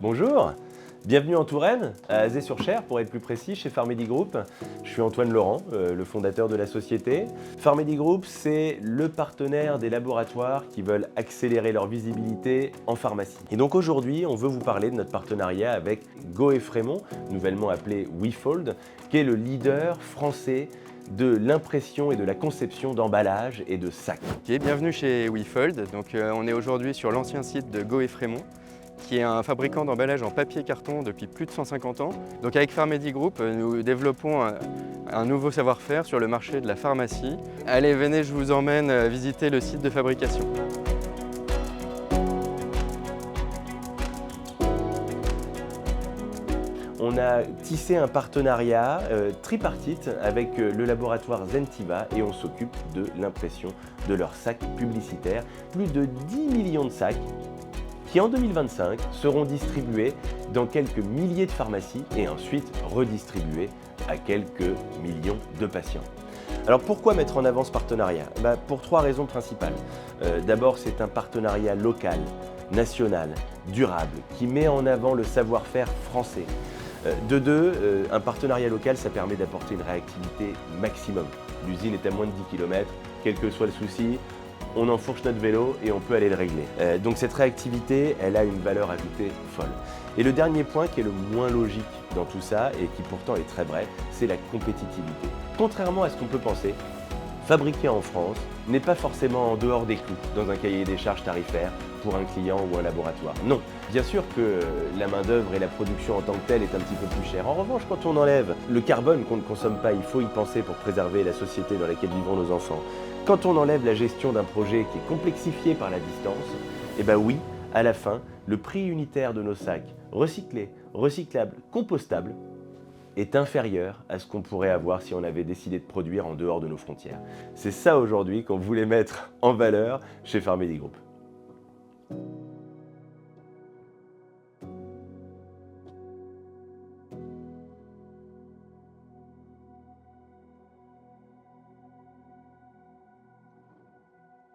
Bonjour, bienvenue en Touraine, à Azé-sur-Cher pour être plus précis, chez Pharmedy Group. Je suis Antoine Laurent, le fondateur de la société. Pharmedy Group, c'est le partenaire des laboratoires qui veulent accélérer leur visibilité en pharmacie. Et donc aujourd'hui, on veut vous parler de notre partenariat avec Goeffrémont, nouvellement appelé WeFold, qui est le leader français de l'impression et de la conception d'emballages et de sacs. Ok, bienvenue chez WeFold. On est aujourd'hui sur l'ancien site de Goeffrémont, qui est un fabricant d'emballage en papier carton depuis plus de 150 ans. Donc avec Pharmedy Group, nous développons un nouveau savoir-faire sur le marché de la pharmacie. Allez, venez, je vous emmène visiter le site de fabrication. On a tissé un partenariat tripartite avec le laboratoire Zentiva et on s'occupe de l'impression de leurs sacs publicitaires. Plus de 10 millions de sacs qui en 2025 seront distribués dans quelques milliers de pharmacies et ensuite redistribués à quelques millions de patients. Alors pourquoi mettre en avant ce partenariat? Pour trois raisons principales. D'abord, c'est un partenariat local, national, durable, qui met en avant le savoir-faire français. De deux, un partenariat local, ça permet d'apporter une réactivité maximum. L'usine est à moins de 10 km, quel que soit le souci, on enfourche notre vélo et on peut aller le régler. Donc cette réactivité, elle a une valeur ajoutée folle. Et le dernier point qui est le moins logique dans tout ça et qui pourtant est très vrai, c'est la compétitivité. Contrairement à ce qu'on peut penser, fabriquer en France n'est pas forcément en dehors des clous dans un cahier des charges tarifaire pour un client ou un laboratoire. Non, bien sûr que la main-d'œuvre et la production en tant que telle est un petit peu plus chère. En revanche, quand on enlève le carbone qu'on ne consomme pas, il faut y penser pour préserver la société dans laquelle vivent nos enfants. Quand on enlève la gestion d'un projet qui est complexifié par la distance, eh bien oui, à la fin, le prix unitaire de nos sacs recyclés, recyclables, compostables est inférieur à ce qu'on pourrait avoir si on avait décidé de produire en dehors de nos frontières. C'est ça aujourd'hui qu'on voulait mettre en valeur chez Pharmedy Group.